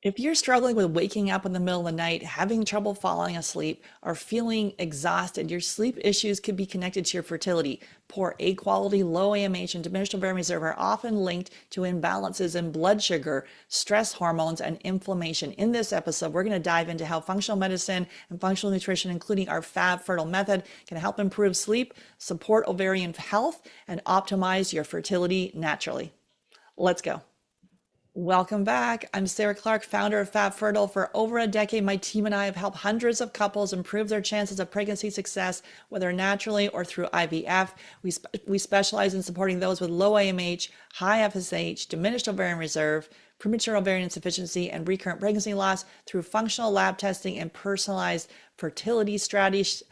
If you're struggling with waking up in the middle of the night, having trouble falling asleep, or feeling exhausted, your sleep issues could be connected to your fertility. Poor egg quality, low AMH, and diminished ovarian reserve are often linked to imbalances in blood sugar, stress hormones, and inflammation. In this episode, we're going to dive into how functional medicine and functional nutrition, including our Fab Fertile Method, can help improve sleep, support ovarian health, and optimize your fertility naturally. Let's go. Welcome back. I'm Sarah Clark, founder of Fab Fertile. For over a decade, my team and I have helped hundreds of couples improve their chances of pregnancy success, whether naturally or through IVF. We specialize in supporting those with low AMH, high FSH, diminished ovarian reserve, premature ovarian insufficiency, and recurrent pregnancy loss through functional lab testing and personalized fertility strategies.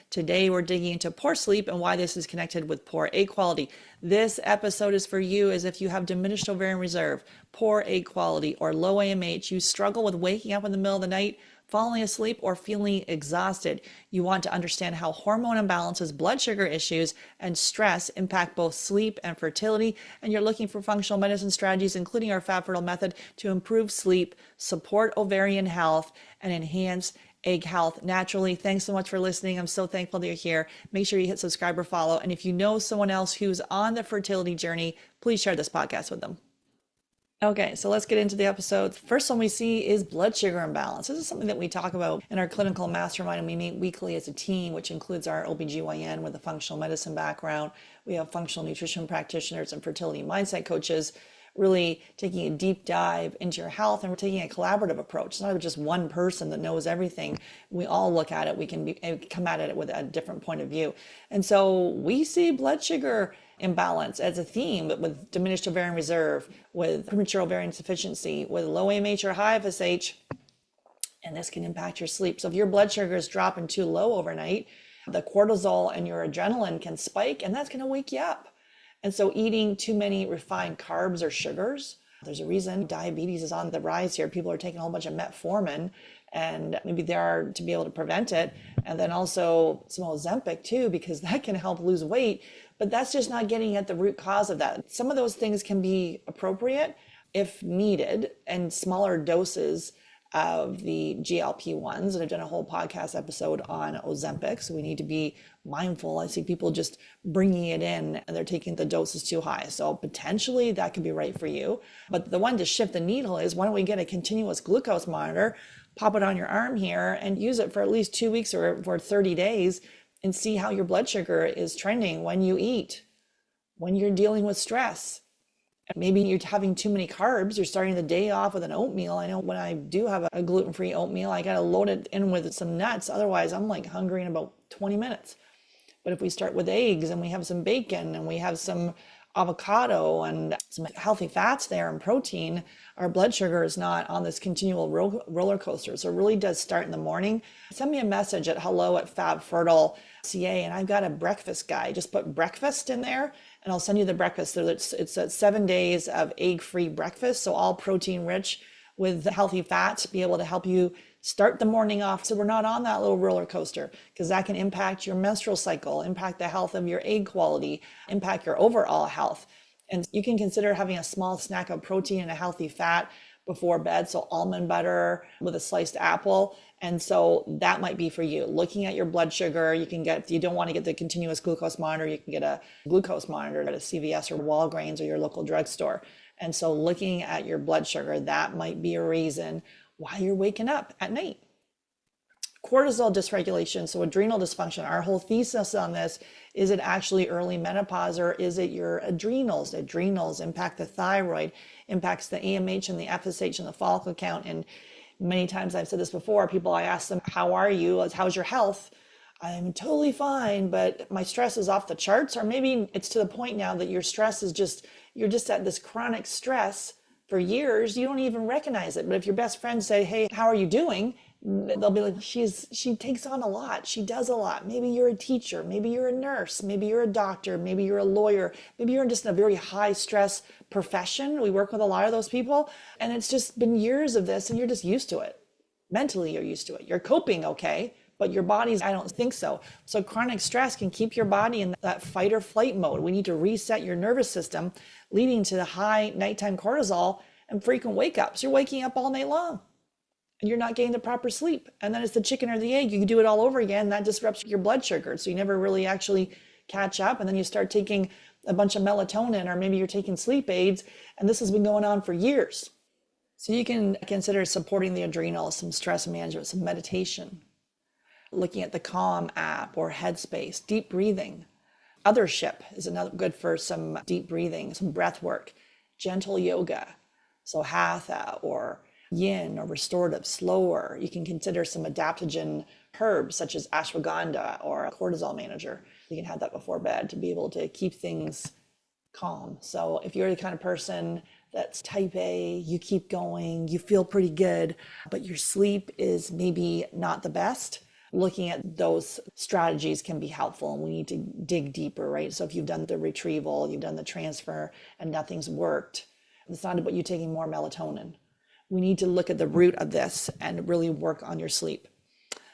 Today, we're digging into poor sleep and why this is connected with poor egg quality. This episode is for you as if you have diminished ovarian reserve, poor egg quality, or low AMH. You struggle with waking up in the middle of the night, falling asleep, or feeling exhausted. You want to understand how hormone imbalances, blood sugar issues, and stress impact both sleep and fertility, and you're looking for functional medicine strategies, including our Fab Fertile Method, to improve sleep, support ovarian health, and enhance egg health naturally. Thanks so much for listening. I'm so thankful that you're here. Make sure you hit subscribe or follow. And if you know someone else who's on the fertility journey, please share this podcast with them. Okay, so let's get into the episode. First one we see is blood sugar imbalance. This is something that we talk about in our clinical mastermind, and we meet weekly as a team, which includes our OBGYN with a functional medicine background. We have functional nutrition practitioners and fertility mindset coaches, really taking a deep dive into your health, and we're taking a collaborative approach. It's not just one person that knows everything. We all look at it. We can come at it with a different point of view. And so we see blood sugar imbalance as a theme, but with diminished ovarian reserve, with premature ovarian insufficiency, with low AMH or high FSH, and this can impact your sleep. So if your blood sugar is dropping too low overnight, the cortisol and your adrenaline can spike, and that's going to wake you up. And so eating too many refined carbs or sugars, there's a reason diabetes is on the rise here. People are taking a whole bunch of metformin, and maybe they are to be able to prevent it. And then also some Ozempic too, because that can help lose weight, but that's just not getting at the root cause of that. Some of those things can be appropriate if needed, and smaller doses of the GLP-1s, and I've done a whole podcast episode on Ozempic, so we need to be mindful. I see people just bringing it in and they're taking the doses too high, so potentially that could be right for you. But the one to shift the needle is, why don't we get a continuous glucose monitor, pop it on your arm here, and use it for at least 2 weeks or for 30 days and see how your blood sugar is trending when you eat, when you're dealing with stress. Maybe you're having too many carbs. You're starting the day off with an oatmeal. I know when I do have a gluten-free oatmeal, I got to load it in with some nuts. Otherwise, I'm like hungry in about 20 minutes. But if we start with eggs and we have some bacon and we have some avocado and some healthy fats there and protein, our blood sugar is not on this continual roller coaster. So it really does start in the morning. Send me a message at hello@fabfertile.ca, and I've got a breakfast guide. Just put breakfast in there and I'll send you the breakfast. So it's 7 days of egg-free breakfast, so all protein rich with healthy fats, be able to help you start the morning off so we're not on that little roller coaster, because that can impact your menstrual cycle, impact the health of your egg quality, impact your overall health. And you can consider having a small snack of protein and a healthy fat before bed, so almond butter with a sliced apple. And so that might be for you. Looking at your blood sugar, you can get, if you don't want to get the continuous glucose monitor, you can get a glucose monitor at a CVS or Walgreens or your local drugstore. And so looking at your blood sugar, that might be a reason why you're waking up at night. Cortisol dysregulation, so adrenal dysfunction. Our whole thesis on this, is it actually early menopause, or is it your adrenals? Adrenals impact the thyroid, impacts the AMH and the FSH and the follicle count. And many times I've said this before, people, I ask them, how are you? How's your health? I'm totally fine, but my stress is off the charts. Or maybe it's to the point now that your stress is just, you're just at this chronic stress for years. You don't even recognize it. But if your best friend say, hey, how are you doing? They'll be like, she takes on a lot. She does a lot. Maybe you're a teacher. Maybe you're a nurse. Maybe you're a doctor. Maybe you're a lawyer. Maybe you're just in a very high stress profession. We work with a lot of those people. And it's just been years of this and you're just used to it. Mentally, you're used to it. You're coping okay, but your body's, I don't think so. So chronic stress can keep your body in that fight or flight mode. We need to reset your nervous system, leading to the high nighttime cortisol and frequent wake ups. You're waking up all night long and you're not getting the proper sleep. And then it's the chicken or the egg. You can do it all over again. That disrupts your blood sugar. So you never really actually catch up. And then you start taking a bunch of melatonin, or maybe you're taking sleep aids. And this has been going on for years. So you can consider supporting the adrenal, some stress management, some meditation, looking at the Calm app or Headspace, deep breathing. Othership is another good for some deep breathing, some breath work, gentle yoga. So hatha or yin or restorative, slower. You can consider some adaptogen herbs such as ashwagandha or a cortisol manager. You can have that before bed to be able to keep things calm. So if you're the kind of person that's type A, you keep going, you feel pretty good, but your sleep is maybe not the best, looking at those strategies can be helpful, and we need to dig deeper, right? So if you've done the retrieval, you've done the transfer, and nothing's worked, it's not about you taking more melatonin. We need to look at the root of this and really work on your sleep.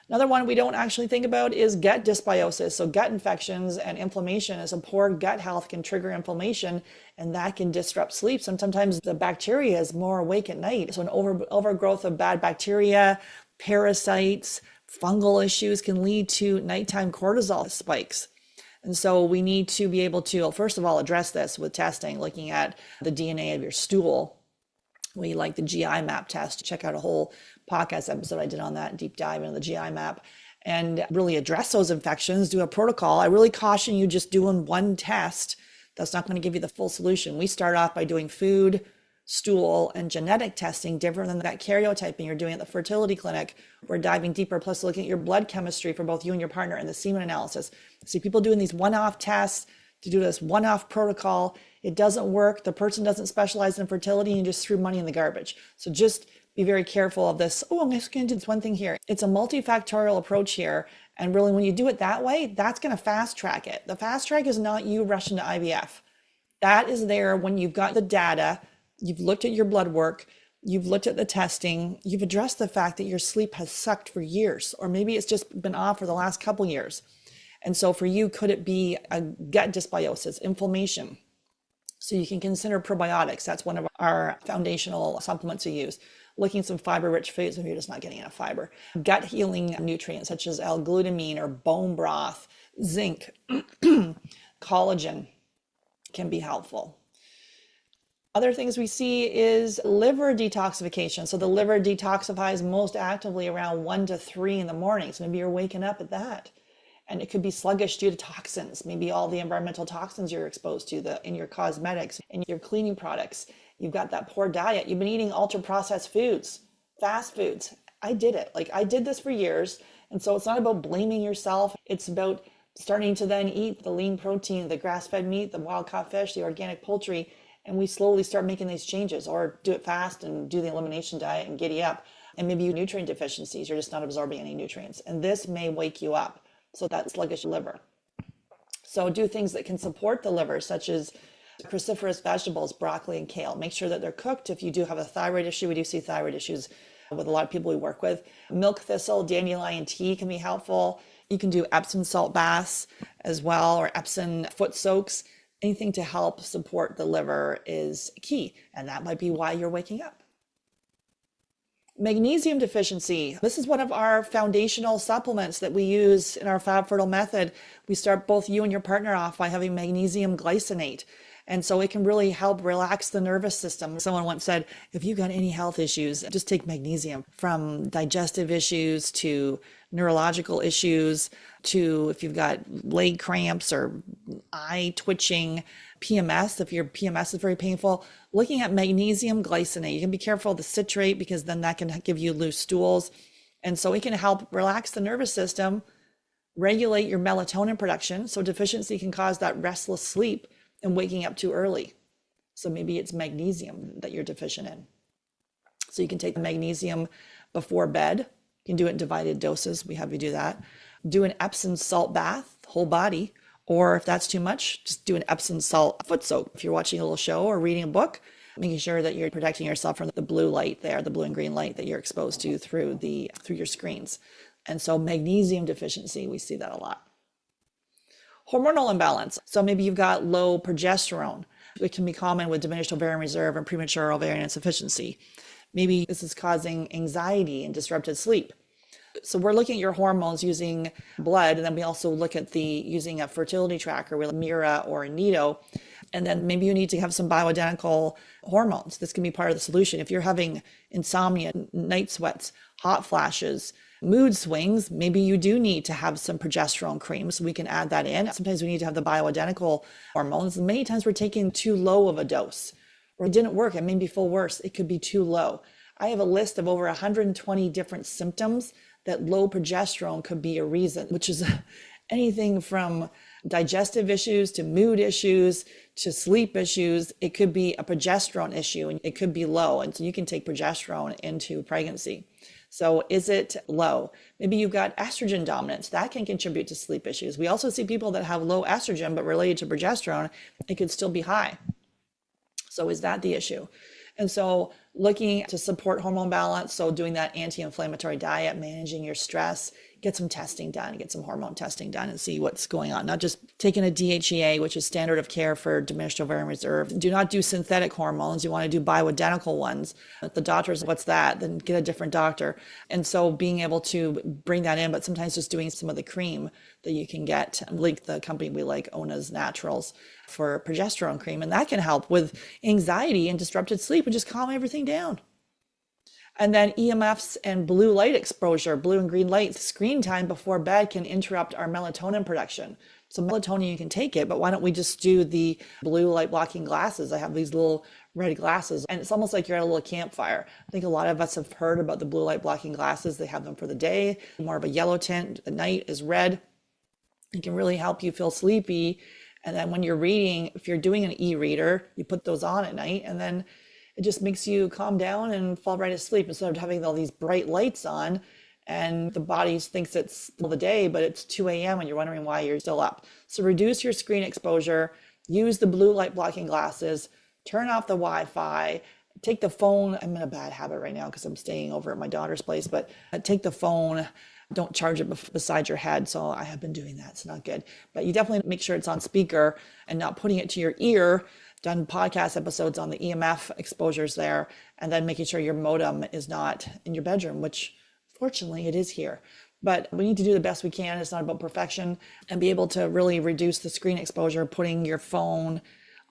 Another one we don't actually think about is gut dysbiosis. So gut infections and inflammation. As a poor gut health can trigger inflammation, and that can disrupt sleep. Sometimes the bacteria is more awake at night. So an overgrowth of bad bacteria, parasites, fungal issues can lead to nighttime cortisol spikes. And so we need to be able to, first of all, address this with testing, looking at the DNA of your stool. We like the GI map test. Check out a whole podcast episode I did on that, deep dive into the GI map, and really address those infections, do a protocol. I really caution you just doing one test. That's not going to give you the full solution. We start off by doing food, stool, and genetic testing, different than that karyotyping you're doing at the fertility clinic. We're diving deeper, plus looking at your blood chemistry for both you and your partner and the semen analysis. See people doing these one-off tests to do this one-off protocol. It doesn't work. The person doesn't specialize in fertility, and you just threw money in the garbage. So just be very careful of this. Oh, I'm just going to do this one thing here. It's a multifactorial approach here. And really, when you do it that way, that's going to fast track it. The fast track is not you rushing to IVF. That is there when you've got the data, you've looked at your blood work, you've looked at the testing, you've addressed the fact that your sleep has sucked for years, or maybe it's just been off for the last couple years. And so for you, could it be a gut dysbiosis, inflammation? So you can consider probiotics. That's one of our foundational supplements we use. Looking at some fiber-rich foods if you're just not getting enough fiber. Gut healing nutrients such as L-glutamine or bone broth, zinc, collagen can be helpful. Other things we see is liver detoxification. So the liver detoxifies most actively around 1 to 3 in the morning. So maybe you're waking up at that. And it could be sluggish due to toxins, maybe all the environmental toxins you're exposed to in your cosmetics, in your cleaning products. You've got that poor diet. You've been eating ultra processed foods, fast foods. I did it. I did this for years. And so it's not about blaming yourself. It's about starting to then eat the lean protein, the grass-fed meat, the wild caught fish, the organic poultry. And we slowly start making these changes, or do it fast and do the elimination diet and giddy up. And maybe you have nutrient deficiencies. You're just not absorbing any nutrients. And this may wake you up. So that sluggish liver. So do things that can support the liver, such as cruciferous vegetables, broccoli and kale. Make sure that they're cooked. If you do have a thyroid issue, we do see thyroid issues with a lot of people we work with. Milk thistle, dandelion tea can be helpful. You can do Epsom salt baths as well, or Epsom foot soaks. Anything to help support the liver is key. And that might be why you're waking up. Magnesium deficiency. This is one of our foundational supplements that we use in our Fab Fertile Method. We start both you and your partner off by having magnesium glycinate. And so it can really help relax the nervous system. Someone once said, if you've got any health issues, just take magnesium, from digestive issues to neurological issues to if you've got leg cramps or eye twitching, PMS, if your PMS is very painful. Looking at magnesium glycinate, you can be careful of the citrate because then that can give you loose stools. And so it can help relax the nervous system, regulate your melatonin production. So deficiency can cause that restless sleep and waking up too early. So maybe it's magnesium that you're deficient in. So you can take the magnesium before bed. You can do it in divided doses. We have you do that. Do an Epsom salt bath, whole body. Or if that's too much, just do an Epsom salt foot soak. If you're watching a little show or reading a book, making sure that you're protecting yourself from the blue light there, the blue and green light that you're exposed to through your screens. And so magnesium deficiency, we see that a lot. Hormonal imbalance. So maybe you've got low progesterone. It can be common with diminished ovarian reserve and premature ovarian insufficiency. Maybe this is causing anxiety and disrupted sleep. So we're looking at your hormones using blood, and then we also look at using a fertility tracker with a Mira or a Nido. And then maybe you need to have some bioidentical hormones. This can be part of the solution. If you're having insomnia, night sweats, hot flashes, mood swings, maybe you do need to have some progesterone cream, so we can add that in. Sometimes we need to have the bioidentical hormones. And many times we're taking too low of a dose, or it didn't work. It made me feel worse. It could be too low. I have a list of over 120 different symptoms that low progesterone could be a reason, which is anything from digestive issues to mood issues to sleep issues. It could be a progesterone issue and it could be low. And so you can take progesterone into pregnancy. So is it low? Maybe you've got estrogen dominance. That can contribute to sleep issues. We also see people that have low estrogen, but related to progesterone, it could still be high. So is that the issue? And so looking to support hormone balance, so doing that anti-inflammatory diet, managing your stress, get some testing done, get some hormone testing done and see what's going on. Not just taking a DHEA, which is standard of care for diminished ovarian reserve. Do not do synthetic hormones. You want to do bioidentical ones. If the doctor's, what's that? Then get a different doctor. And so being able to bring that in, but sometimes just doing some of the cream that you can get, like the company we like, Ona's Naturals, for progesterone cream. And that can help with anxiety and disrupted sleep and just calm everything down. And then EMFs and blue light exposure, blue and green light, screen time before bed can interrupt our melatonin production. So melatonin, you can take it, but why don't we just do the blue light blocking glasses? I have these little red glasses, and it's almost like you're at a little campfire. I think a lot of us have heard about the blue light blocking glasses. They have them for the day, more of a yellow tint. At night is red. It can really help you feel sleepy. And then when you're reading, if you're doing an e-reader, you put those on at night, and then it just makes you calm down and fall right asleep instead of having all these bright lights on and the body thinks it's still the day, but it's 2 a.m. and you're wondering why you're still up. So reduce your screen exposure, use the blue light blocking glasses, turn off the Wi-Fi, take the phone. I'm in a bad habit right now because I'm staying over at my daughter's place, but take the phone. Don't charge it beside your head. So I have been doing that. It's not good. But you definitely make sure it's on speaker and not putting it to your ear. Done podcast episodes on the EMF exposures there, and then making sure your modem is not in your bedroom, which fortunately it is here. But we need to do the best we can. It's not about perfection, and be able to really reduce the screen exposure, putting your phone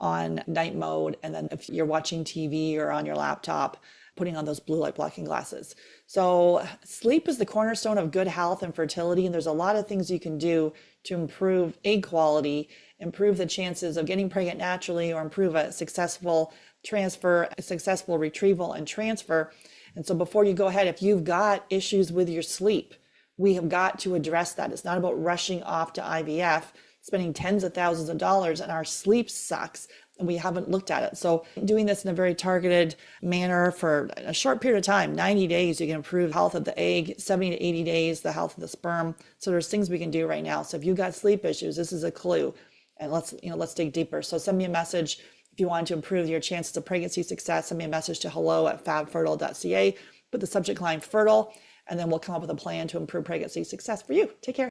on night mode. And then if you're watching TV or on your laptop, putting on those blue light blocking glasses. So sleep is the cornerstone of good health and fertility. And there's a lot of things you can do to improve egg quality, improve the chances of getting pregnant naturally, or improve a successful transfer, a successful retrieval and transfer. And so before you go ahead, if you've got issues with your sleep, we have got to address that. It's not about rushing off to IVF, spending tens of thousands of dollars, and our sleep sucks and we haven't looked at it. So doing this in a very targeted manner for a short period of time, 90 days, you can improve health of the egg, 70 to 80 days, the health of the sperm. So there's things we can do right now. So if you've got sleep issues, this is a clue. And let's dig deeper. So send me a message if you want to improve your chances of pregnancy success. Send me a message to hello@fabfertile.ca. Put the subject line fertile, and then we'll come up with a plan to improve pregnancy success for you. Take care.